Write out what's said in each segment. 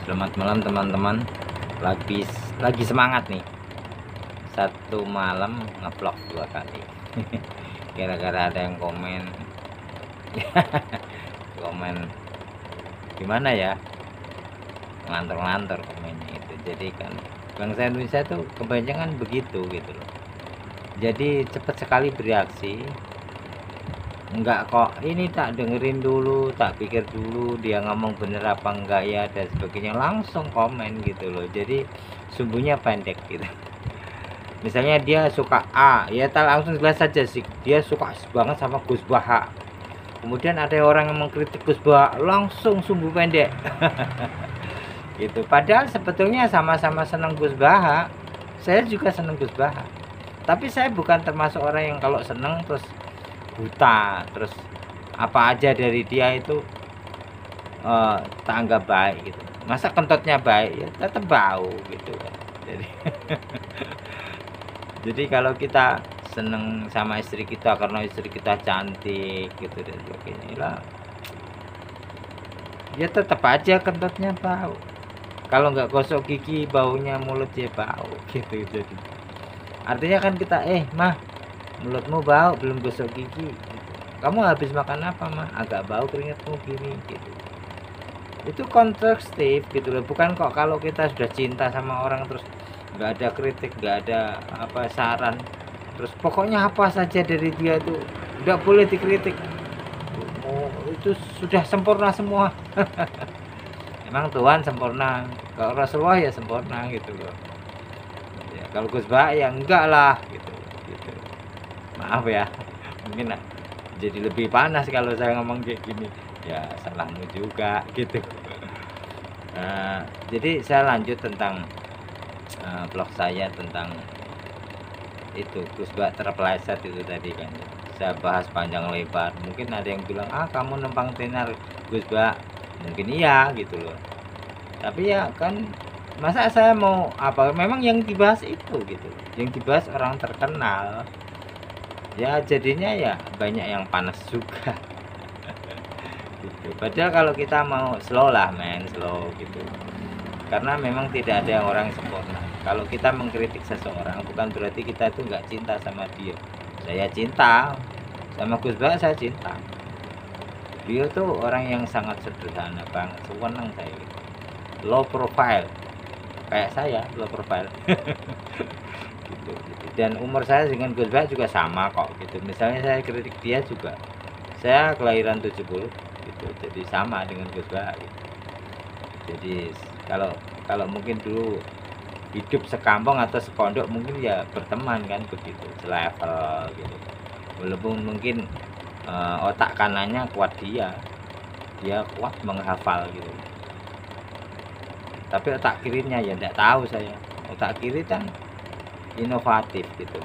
Selamat malam teman-teman. Lagi semangat nih. Satu malam ngevlog 2 kali. Gara-gara ada yang komen. Komen gimana ya? Ngantor-ngantor komennya itu. Jadi kan bangsa Indonesia tuh kebanyakan begitu gitu loh. Jadi cepat sekali bereaksi. Enggak kok, ini tak dengerin dulu, tak pikir dulu dia ngomong bener apa enggak ya dan sebagainya, langsung komen gitu loh. Jadi sumbunya pendek gitu. Misalnya dia suka A, ya tak langsung jelas saja sih dia suka banget sama Gus Baha. Kemudian ada orang yang mengkritik Gus Baha, langsung sumbu pendek. Gitu. Padahal sebetulnya sama-sama senang Gus Baha. Saya juga senang Gus Baha. Tapi saya bukan termasuk orang yang kalau senang terus buta, terus apa aja dari dia itu tak anggap baik gitu. Masa kentutnya baik ya tetap bau gitu kan. Jadi jadi kalau kita seneng sama istri kita karena istri kita cantik gitu dan sebagainya lah, ya tetap aja kentutnya bau. Kalau nggak gosok gigi baunya mulut ya bau gitu. Jadi artinya kan kita mah, mulutmu bau belum gosok gigi, kamu habis makan apa mah, agak bau keringatmu gini gitu. Itu konstruktif gitu loh. Bukan kok kalau kita sudah cinta sama orang terus nggak ada kritik, nggak ada apa saran, terus pokoknya apa saja dari dia tuh nggak boleh dikritik. Oh, itu sudah sempurna semua. Emang Tuhan sempurna, kalau Rasulullah ya sempurna gitu loh ya. Kalau Gus Bah ya enggak lah gitu. Maaf ya, mungkin jadi lebih panas kalau saya ngomong kayak gini. Ya salahmu juga gitu. Jadi saya lanjut tentang vlog saya tentang itu Gus Bah terpeleset itu tadi kan. Saya bahas panjang lebar. Mungkin ada yang bilang kamu numpang tenar Gus Bah. Mungkin iya gitu loh. Tapi ya kan masa saya mau apa, memang yang dibahas itu gitu. Yang dibahas orang terkenal. Ya jadinya ya banyak yang panas juga. Gitu. Padahal kalau kita mau slow lah slow gitu. Karena memang tidak ada orang yang sempurna. Kalau kita mengkritik seseorang bukan berarti kita itu nggak cinta sama dia. Saya cinta sama Gus Bah, saya cinta. Dia tuh orang yang sangat sederhana banget, senang saya gitu. Low profile kayak saya, low profile. gitu. Dan umur saya dengan Gus Bah juga sama kok gitu. Misalnya saya kritik dia juga, saya kelahiran 70 gitu, jadi sama dengan Gus Bah gitu. Jadi kalau mungkin dulu hidup sekampung atau sepondok mungkin ya berteman kan begitu, selevel gitu. Walaupun mungkin otak kanannya kuat, dia kuat menghafal gitu, tapi otak kirinya ya enggak tahu saya. Otak kiri kan inovatif gitu.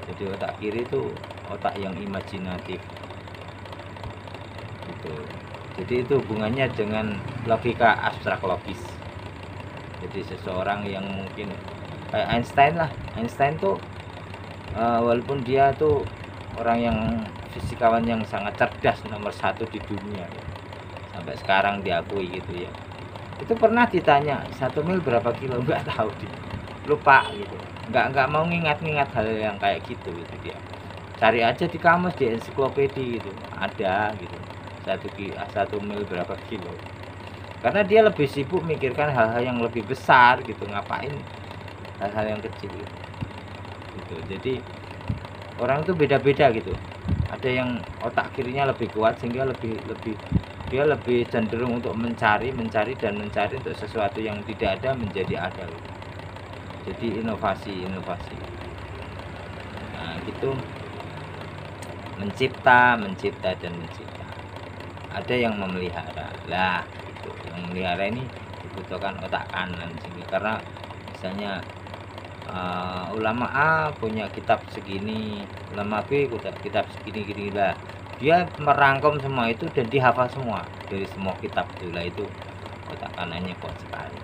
Jadi otak kiri itu otak yang imajinatif gitu. Jadi itu hubungannya dengan logika abstrak logis. Jadi seseorang yang mungkin kayak Einstein lah. Einstein tuh walaupun dia tuh orang yang fisikawan yang sangat cerdas nomor 1 di dunia ya. Sampai sekarang diakui gitu ya. Itu pernah ditanya 1 mil berapa kilo, nggak tahu dia, lupa gitu. Nggak mau ngingat-ngingat hal yang kayak gitu dia. Cari aja di kamus, di ensiklopedi gitu ada gitu 1 mil berapa kilo. Karena dia lebih sibuk mikirkan hal-hal yang lebih besar gitu, ngapain hal-hal yang kecil gitu. Jadi orang itu beda-beda gitu. Ada yang otak kirinya lebih kuat sehingga dia lebih cenderung untuk mencari untuk sesuatu yang tidak ada menjadi ada gitu. Jadi inovasi. Nah gitu, mencipta. Ada yang memelihara lah gitu. Yang memelihara ini dibutuhkan otak kanan sehingga, karena misalnya ulama A punya kitab segini, ulama B punya kitab segini lah, dia merangkum semua itu dan dihafal semua dari semua kitab itulah. Itu otak kanannya kuat sekali.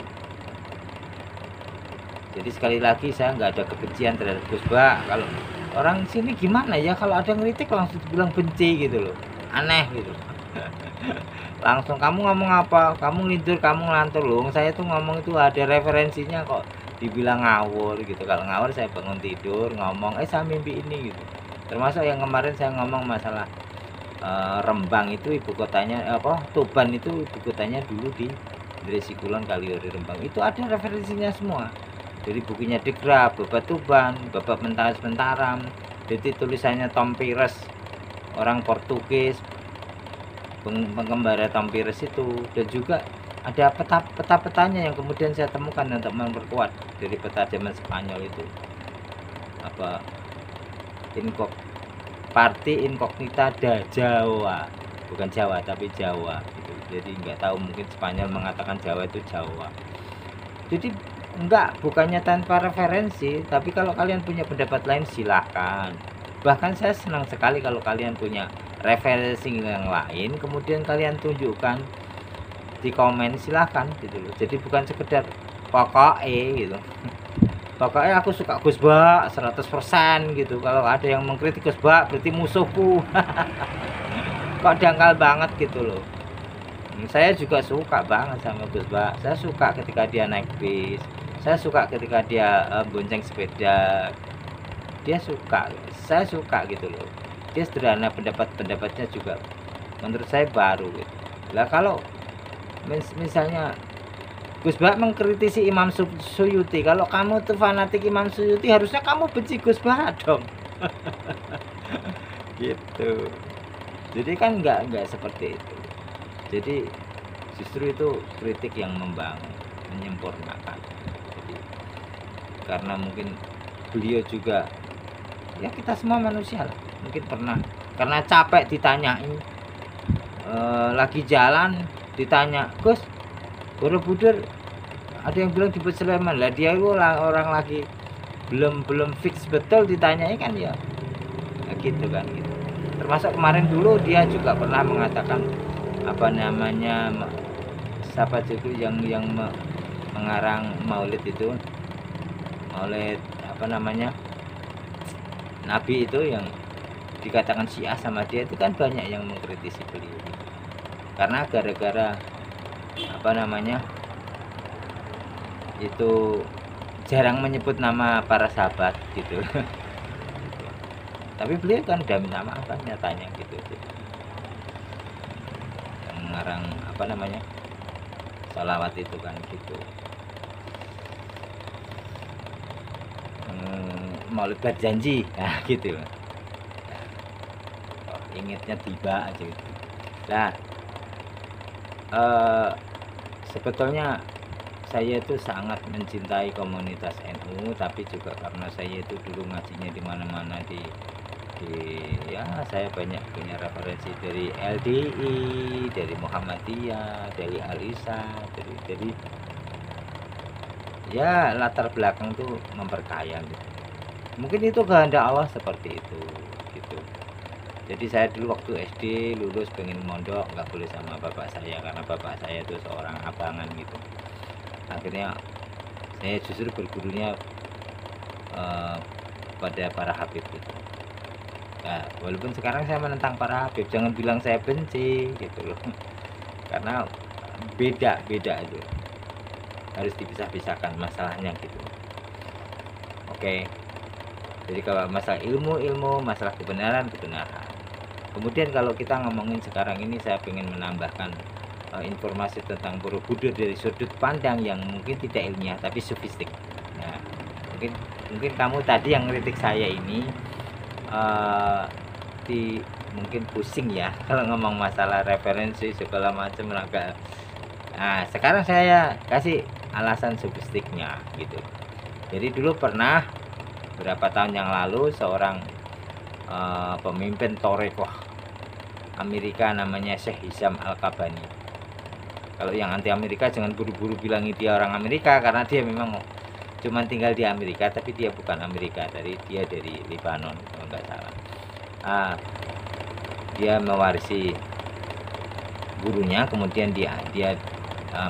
Jadi sekali lagi saya nggak ada kebencian terhadap Gus Bah. Kalau orang sini gimana ya, kalau ada ngeritik langsung bilang benci gitu loh, aneh gitu. Langsung, "Kamu ngomong apa? Kamu ngidur, kamu ngelantur." Loh, saya tuh ngomong itu ada referensinya kok, dibilang ngawur gitu. Kalau ngawur saya bangun tidur ngomong, "Eh, saya mimpi ini," gitu. Termasuk yang kemarin saya ngomong masalah, Rembang itu ibu kotanya apa, Tuban itu ibu kotanya dulu di Gresik Kulon Kaliori Rembang. Itu ada referensinya semua. Dari bukunya De Graaf, Babat Tuban, Babat Mentaras Mentaram, jadi tulisannya Tom Pires, orang Portugis, pengembara Tom Pires itu. Dan juga ada peta-petanya yang kemudian saya temukan untuk memperkuat dari peta zaman Spanyol itu. Apa, Parti Incognita da Jawa, bukan Jawa tapi Jawa gitu. Jadi nggak tahu, mungkin Spanyol mengatakan Jawa itu Jawa. Jadi bukannya tanpa referensi, tapi kalau kalian punya pendapat lain silahkan. Bahkan saya senang sekali kalau kalian punya referensi yang lain, kemudian kalian tunjukkan di komen, silahkan gitu loh. Jadi bukan sekedar pokoknya gitu. Pokoknya aku suka Gus Bak 100% gitu. Kalau ada yang mengkritik Gus Bak berarti musuhku. Kok dangkal banget gitu loh. Saya juga suka banget sama Gus Bak. Saya suka ketika dia naik bis. Saya suka ketika dia bonceng sepeda. Dia suka, saya suka gitu loh. Dia sederhana, pendapat-pendapatnya juga menurut saya baru gitu. Lah kalau misalnya Gus Bak mengkritisi Imam Suyuti, kalau kamu tuh fanatik Imam Suyuti, harusnya kamu benci Gus Bak dong. Gitu. Jadi kan nggak seperti itu. Jadi justru itu kritik yang membangun, menyempurnakan. Jadi karena mungkin beliau juga, ya kita semua manusia lah, mungkin pernah karena capek ditanyain, lagi jalan ditanya, "Gus, Borobudur ada yang bilang di Sleman." Lah dia itu orang lagi belum fix betul ditanyanya kan ya. Nah, gitu kan gitu. Termasuk kemarin dulu dia juga pernah mengatakan apa namanya, siapa itu yang mengarang Maulid itu, Maulid apa namanya, Nabi itu yang dikatakan Syiah sama dia, itu kan banyak yang mengkritisi beliau. Karena gara-gara apa namanya, itu jarang menyebut nama para sahabat gitu. Tapi beliau kan udah minta maaf kan nyatanya gitu. Yang mengarang apa namanya, sholawat itu kan gitu. Maulid berjanji, nah gitu. Oh, ingetnya tiba aja gitu. Nah, sebetulnya saya itu sangat mencintai komunitas NU, tapi juga karena saya itu dulu ngajinya di mana-mana di ya saya banyak punya referensi dari LDI, dari Muhammadiyah, dari Alisa, jadi ya latar belakang tuh memperkaya gitu. Mungkin itu kehendak Allah seperti itu gitu. Jadi saya dulu waktu SD lulus pengen mondok, nggak boleh sama bapak saya karena bapak saya itu seorang abangan gitu. Akhirnya saya justru bergurunya pada para habib gitu. Nah, walaupun sekarang saya menentang para habib, jangan bilang saya benci gitu loh. Karena beda itu. Harus dipisah-pisahkan masalahnya gitu. Oke. Jadi kalau masalah ilmu, masalah kebenaran. Kemudian kalau kita ngomongin sekarang ini, saya ingin menambahkan informasi tentang Borobudur dari sudut pandang yang mungkin tidak ilmiah tapi sofistik. Nah, mungkin kamu tadi yang kritik saya ini mungkin pusing ya kalau ngomong masalah referensi segala macam agak. Nah, sekarang saya kasih alasan sofistiknya gitu. Jadi dulu pernah beberapa tahun yang lalu seorang pemimpin Torekoh Amerika namanya Syekh Hisham Al-Kabani. Kalau yang anti Amerika jangan buru-buru bilang dia orang Amerika, karena dia memang cuma tinggal di Amerika, tapi dia bukan Amerika, dia dari Lebanon kalau nggak salah. Dia mewarisi gurunya, kemudian dia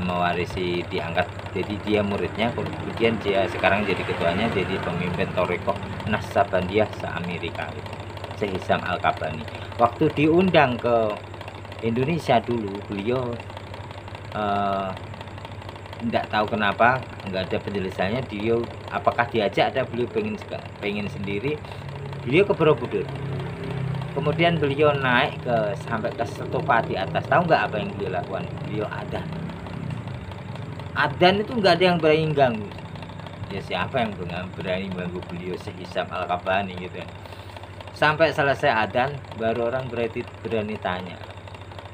mewarisi, diangkat jadi dia muridnya, kemudian dia sekarang jadi ketuanya, jadi pemimpin Torekoh Naksabandiyah se-Amerika gitu. Syekh Hisham Al-Kabani waktu diundang ke Indonesia dulu beliau tidak tahu kenapa, nggak ada penjelasannya, beliau apakah diajak, ada beliau pengen sendiri, beliau ke Borobudur. Kemudian beliau naik sampai ke stupa di atas. Tahu nggak apa yang beliau lakukan? Beliau adzan. Adzan itu nggak ada yang berani ganggu. Ya siapa yang berani ganggu beliau, Syekh Hisam Al-Qabani gitu ya. Sampai selesai adzan baru orang berani tanya,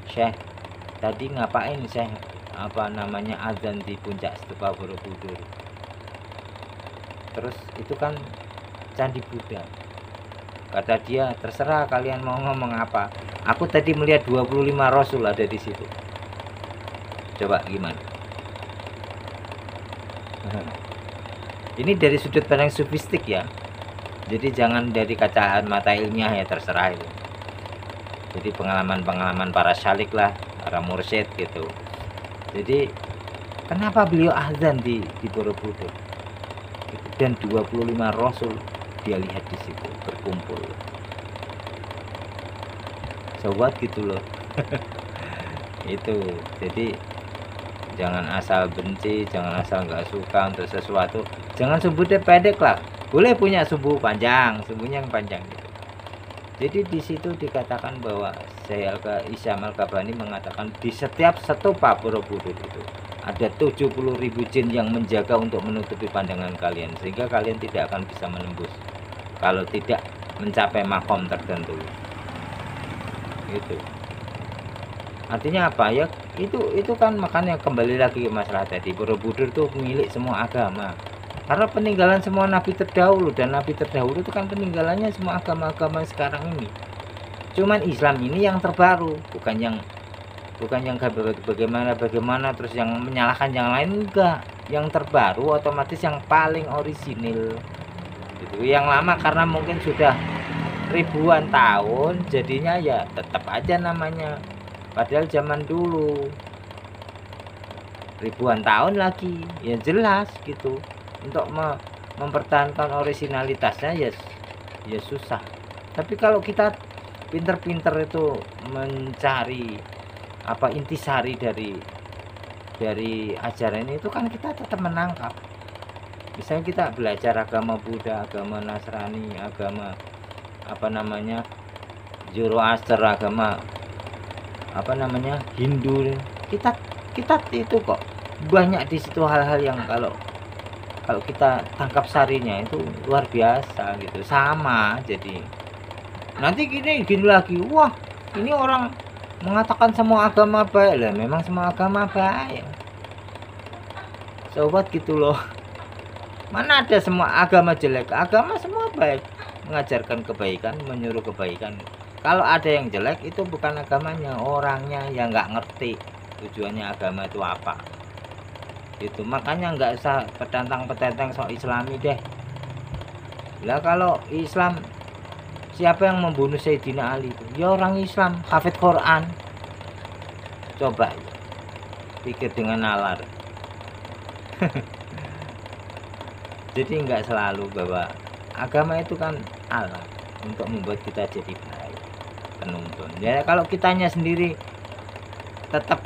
Syekh, tadi ngapain Syekh adzan di puncak stupa Borobudur? Terus itu kan Candi Buddha. Kata dia, terserah kalian mau ngomong apa. Aku tadi melihat 25 Rasul ada di situ. Coba gimana? Ini dari sudut pandang sufistik ya. Jadi jangan dari kacamata ilmiah ya, terserah itu. Jadi pengalaman-pengalaman para syalik lah, para mursyid gitu. Jadi kenapa beliau azan di Borobudur? Dan 25 Rasul dia lihat di situ berkumpul. Sobat gitu loh. Itu. Jadi jangan asal benci, jangan asal nggak suka untuk sesuatu. Jangan sumbunya pendek lah. Boleh punya sumbu panjang, sumbunya yang panjang gitu. Jadi di situ dikatakan bahwa Syekh Hisam Al-Qabani mengatakan di setiap stupa Borobudur itu ada 70.000 jin yang menjaga untuk menutupi pandangan kalian, sehingga kalian tidak akan bisa menembus kalau tidak mencapai makom tertentu. Itu artinya apa ya? Itu kan makanya kembali lagi ke masalah tadi, Borobudur itu milik semua agama. Karena peninggalan semua nabi terdahulu, dan nabi terdahulu itu kan peninggalannya semua agama-agama sekarang ini. Cuman Islam ini yang terbaru, bukan yang bagaimana terus yang menyalahkan yang lain, enggak. Yang terbaru otomatis yang paling orisinil. Gitu. Yang lama karena mungkin sudah ribuan tahun, jadinya ya tetap aja namanya. Padahal zaman dulu ribuan tahun lagi, ya jelas gitu. Untuk mempertahankan originalitasnya ya susah. Tapi kalau kita pinter-pinter itu mencari intisari dari ajaran ini, itu kan kita tetap menangkap. Misalnya kita belajar agama Buddha, agama Nasrani, agama Zoroaster, agama Hindu, kita itu kok banyak di situ hal-hal yang kalau kita tangkap sarinya itu luar biasa gitu. Sama, jadi nanti gini lagi, wah ini orang mengatakan semua agama baik lah, memang semua agama baik sobat gitu loh. Mana ada semua agama jelek? Agama semua baik, mengajarkan kebaikan, menyuruh kebaikan. Kalau ada yang jelek itu bukan agamanya, orangnya yang nggak ngerti tujuannya agama itu apa. Itu makanya nggak usah petentang soal Islami deh. Lah kalau Islam, siapa yang membunuh Sayyidina Ali itu? Ya orang Islam, hafid Quran. Coba pikir dengan nalar. Jadi nggak selalu bahwa agama itu kan alat untuk membuat kita jadi baik, penuntun. Ya kalau kitanya sendiri tetap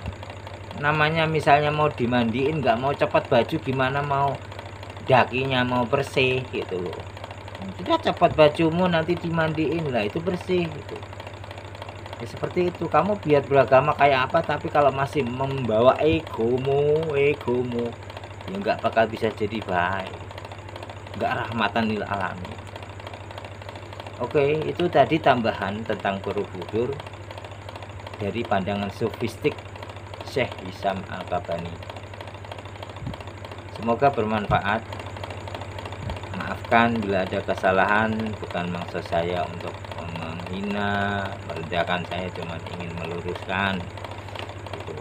namanya misalnya mau dimandiin, nggak mau cepat baju, gimana mau dakinya mau bersih gitu loh. Sudah cepat bajumu nanti dimandiin lah, itu bersih gitu. Ya seperti itu, kamu biar beragama kayak apa, tapi kalau masih membawa egomu ya nggak bakal bisa jadi baik, nggak rahmatan lil alamin. Oke, itu tadi tambahan tentang Borobudur dari pandangan sofistik Syekh Hisam Al-Qabani. Semoga bermanfaat. Maafkan bila ada kesalahan, bukan maksud saya untuk menghina, merendahkan, saya cuma ingin meluruskan gitu.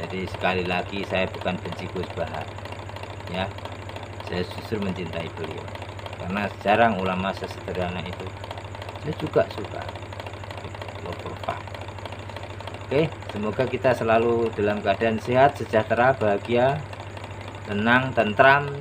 Jadi sekali lagi saya bukan benci Gus Bahar ya, saya justru mencintai beliau karena jarang ulama sesederhana itu. Saya juga suka Oke, semoga kita selalu dalam keadaan sehat, sejahtera, bahagia, tenang, tentram.